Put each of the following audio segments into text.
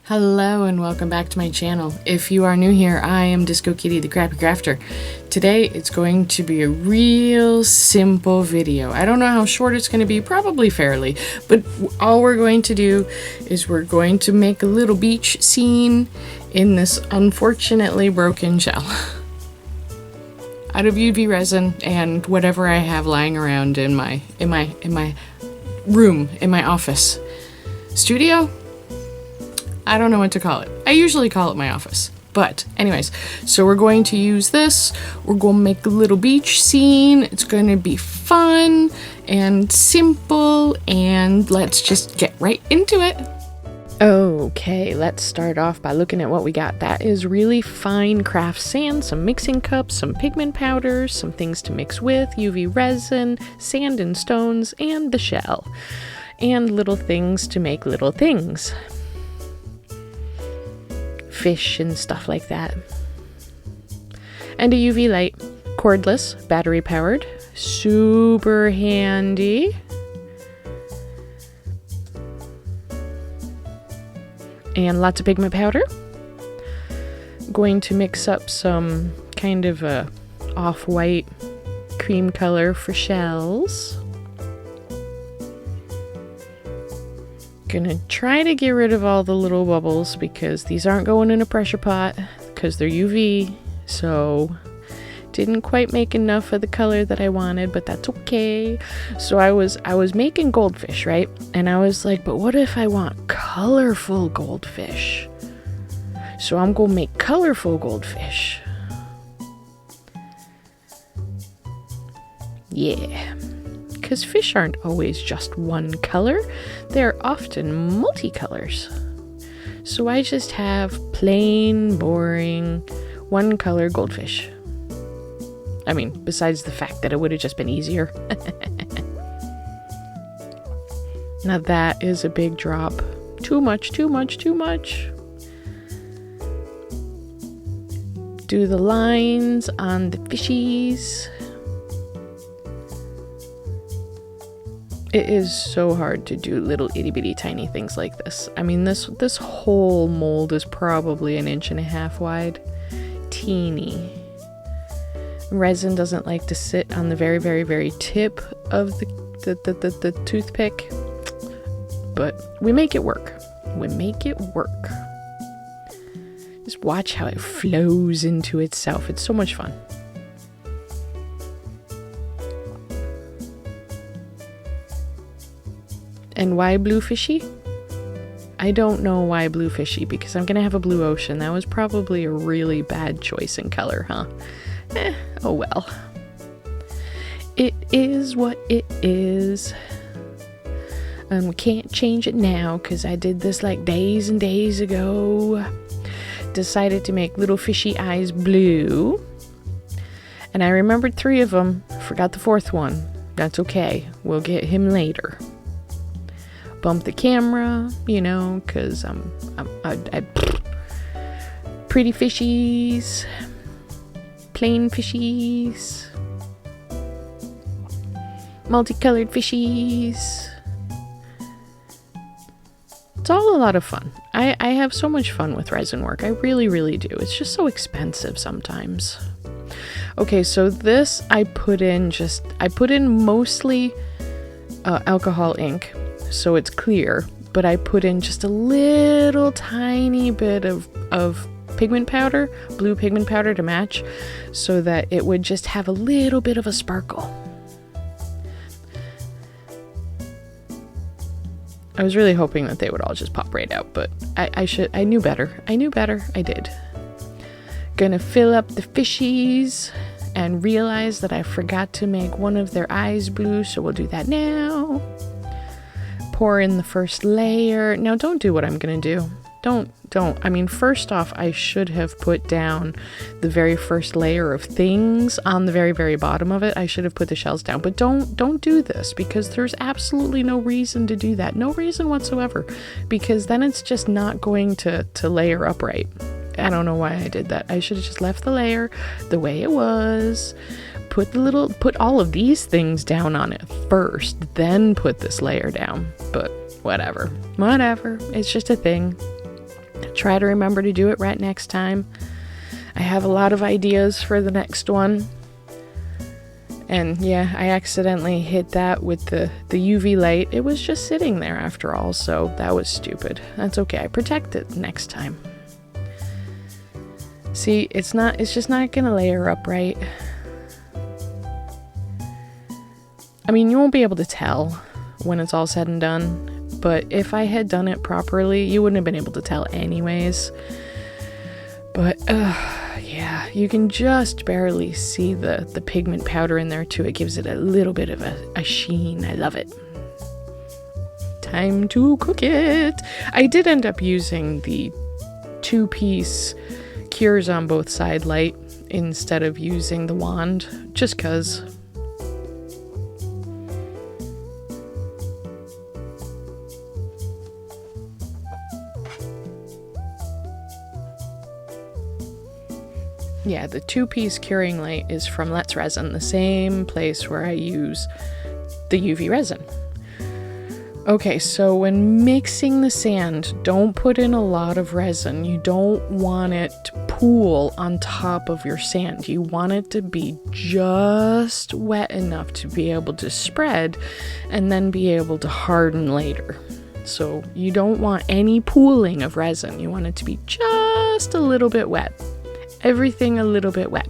Hello and welcome back to my channel. If you are new here, I am Disco Kitty the Crappy Crafter. Today it's going to be a real simple video. I don't know how short it's going to be, probably fairly, but all we're going to do is we're going to make a little beach scene in this unfortunately broken shell. Out of UV resin and whatever I have lying around in my room, in my office. Studio? I don't know what to call it. I usually call it my office. But anyways, so we're going to use this. We're going to make a little beach scene. It's going to be fun and simple, and let's just get right into it. Okay, let's start off by looking at what we got. That is really fine craft sand, some mixing cups, some pigment powders, some things to mix with, UV resin, sand and stones, and the shell. And little things to make little things. Fish and stuff like that. And a UV light, cordless, battery powered, super handy. And lots of pigment powder. Going to mix up some kind of a off-white cream color for shells. Gonna try to get rid of all the little bubbles because these aren't going in a pressure pot because they're UV, so didn't quite make enough of the color that I wanted, but that's okay. So I was making goldfish, right? And I was like, but what if I want colorful goldfish? So I'm gonna make colorful goldfish. Yeah. Because fish aren't always just one color, they're often multicolors. So I just have plain, boring, one color goldfish. I mean, besides the fact that it would have just been easier. Now that is a big drop. Too much, too much, too much. Do the lines on the fishies. It is so hard to do little itty bitty tiny things like this. I mean, this whole mold is probably 1.5 inches wide. Teeny. Resin doesn't like to sit on the very, very, very tip of the toothpick. But we make it work. We make it work. Just watch how it flows into itself. It's so much fun. And why blue fishy? I don't know why blue fishy, because I'm gonna have a blue ocean. That was probably a really bad choice in color, huh? Oh well. It is what it is. We can't change it now, because I did this like days and days ago. Decided to make little fishy eyes blue. And I remembered 3 of them. Forgot the 4th one. That's okay. We'll get him later. Bump the camera, you know, because I pretty fishies, plain fishies, multicolored fishies. It's all a lot of fun. I have so much fun with resin work. I really, really do. It's just so expensive sometimes. Okay, so this I put in mostly alcohol ink. So it's clear, but I put in just a little tiny bit of pigment powder, blue pigment powder to match, so that it would just have a little bit of a sparkle. I was really hoping that they would all just pop right out, but I knew better. I did. Gonna fill up the fishies and realize that I forgot to make one of their eyes blue, so we'll do that now. Pour in the first layer. Now don't do what I'm gonna do. Don't. I mean, first off, I should have put down the very first layer of things on the very, very bottom of it. I should have put the shells down, but don't do this, because there's absolutely no reason to do that. No reason whatsoever, because then it's just not going to layer up right. I don't know why I did that. I should have just left the layer the way it was. Put all of these things down on it first, then put this layer down. But whatever. It's just a thing. Try to remember to do it right next time. I have a lot of ideas for the next one. And yeah, I accidentally hit that with the UV light. It was just sitting there after all, so that was stupid. That's okay, I protect it next time. See, it's just not gonna layer up right. I mean, you won't be able to tell when it's all said and done, but if I had done it properly, you wouldn't have been able to tell anyways. But, yeah, you can just barely see the pigment powder in there too. It gives it a little bit of a sheen. I love it. Time to cook it. I did end up using the 2-piece Cures on both side light instead of using the wand, just 'cause. Yeah, the 2-piece curing light is from Let's Resin, the same place where I use the UV resin. Okay, so when mixing the sand, don't put in a lot of resin. You don't want it to pool on top of your sand. You want it to be just wet enough to be able to spread and then be able to harden later. So you don't want any pooling of resin. You want it to be just a little bit wet. Everything a little bit wet.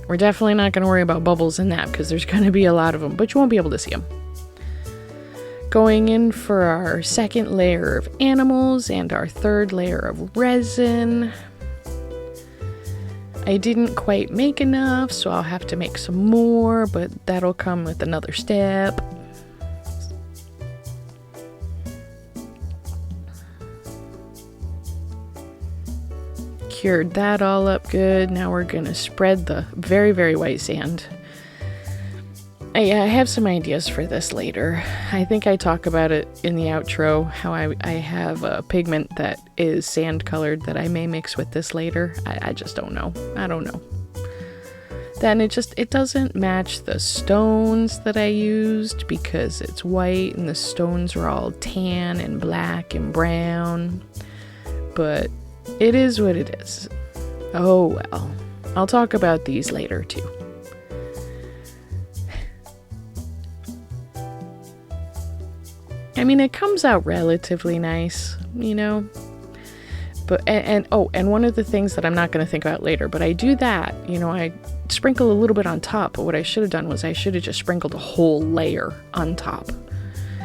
We're definitely not going to worry about bubbles in that because there's going to be a lot of them, but you won't be able to see them. Going in for our second layer of animals and our third layer of resin. I didn't quite make enough, so I'll have to make some more, but that'll come with another step. Cured that all up good. Now we're gonna spread the very, very white sand. I have some ideas for this later. I think I talk about it in the outro, how I have a pigment that is sand colored that I may mix with this later. I just don't know. I don't know. Then it doesn't match the stones that I used because it's white and the stones are all tan and black and brown. But it is what it is. Oh well. I'll talk about these later too. I mean, it comes out relatively nice, you know. But and one of the things that I'm not going to think about later, but I do that, you know, I sprinkle a little bit on top, but what I should have done was I should have just sprinkled a whole layer on top.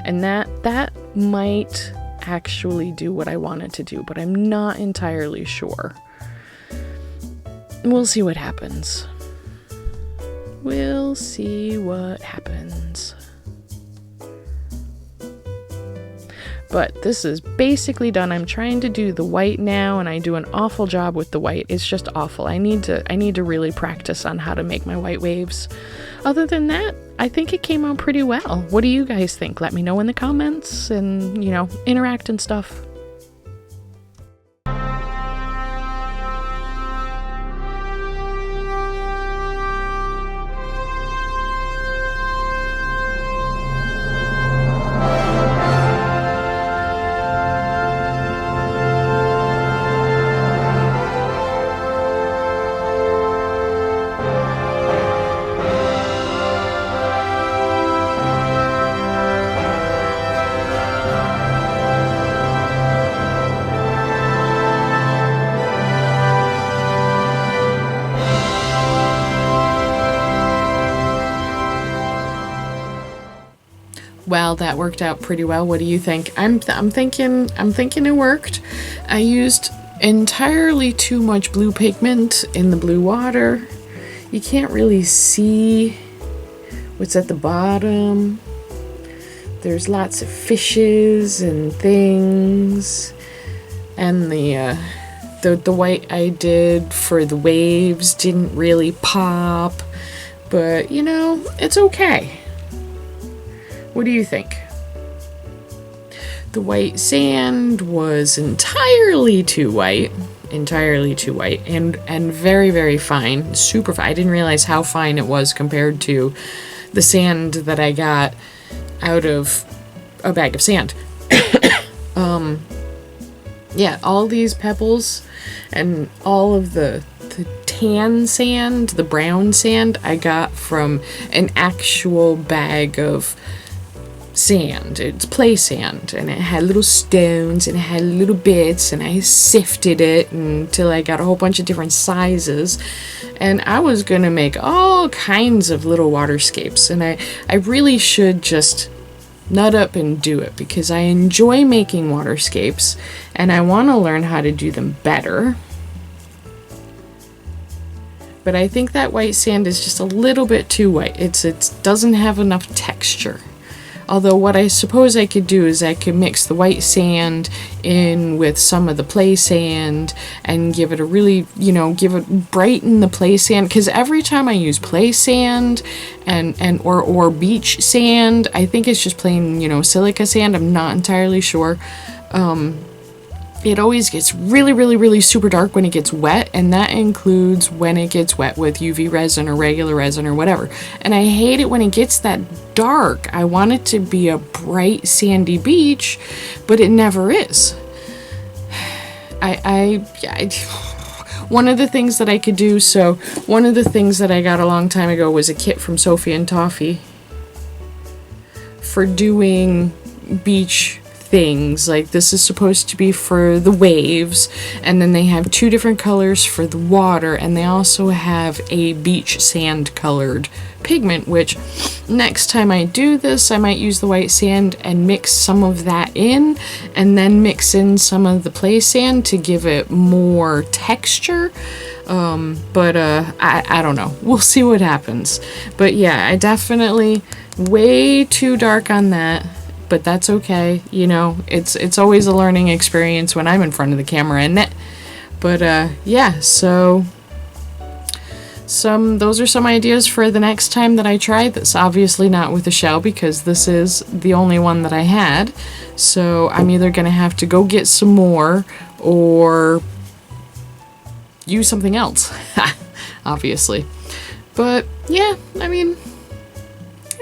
And that might actually do what I wanted to do, but I'm not entirely sure. We'll see what happens. We'll see what happens. But this is basically done. I'm trying to do the white now, and I do an awful job with the white. It's just awful. I need to really practice on how to make my white waves. Other than that, I think it came out pretty well. What do you guys think? Let me know in the comments and, you know, interact and stuff. Well, that worked out pretty well. What do you think? I'm thinking it worked. I used entirely too much blue pigment in the blue water. You can't really see what's at the bottom. There's lots of fishes and things. And the white I did for the waves didn't really pop. But, you know, it's okay. What do you think? The white sand was entirely too white, and very, very fine, super fine. I didn't realize how fine it was compared to the sand that I got out of a bag of sand. yeah, all these pebbles and all of the tan sand, the brown sand, I got from an actual bag of sand. It's play sand, and it had little stones and it had little bits, and I sifted it until I got a whole bunch of different sizes, and I was gonna make all kinds of little waterscapes, and I really should just nut up and do it because I enjoy making waterscapes and I want to learn how to do them better. But I think that white sand is just a little bit too white. It doesn't have enough texture. Although what I suppose I could do is I could mix the white sand in with some of the play sand and give it a really, brighten the play sand. Because every time I use play sand or beach sand, I think it's just plain, silica sand. I'm not entirely sure. It always gets really, really, really super dark when it gets wet, and that includes when it gets wet with UV resin or regular resin or whatever. And I hate it when it gets that dark. I want it to be a bright, sandy beach, but it never is. One of the things that I could do, so one of the things that I got a long time ago was a kit from Sophie and Toffee for doing beach things. Like, this is supposed to be for the waves, and then they have 2 different colors for the water, and they also have a beach sand colored pigment, which next time I do this, I might use the white sand and mix some of that in, and then mix in some of the play sand to give it more texture. But I don't know. We'll see what happens. But yeah, I definitely way too dark on that. But that's okay, it's always a learning experience when I'm in front of the camera, isn't it? But yeah, so those are some ideas for the next time that I try this. Obviously not with the shell, because this is the only one that I had. So I'm either gonna have to go get some more or use something else, obviously. But yeah, it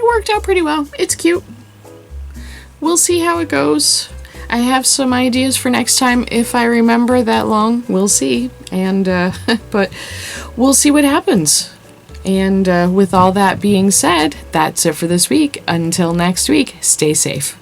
worked out pretty well. It's cute. We'll see how it goes. I have some ideas for next time if I remember that long. We'll see. And, but we'll see what happens. And with all that being said, that's it for this week. Until next week, stay safe.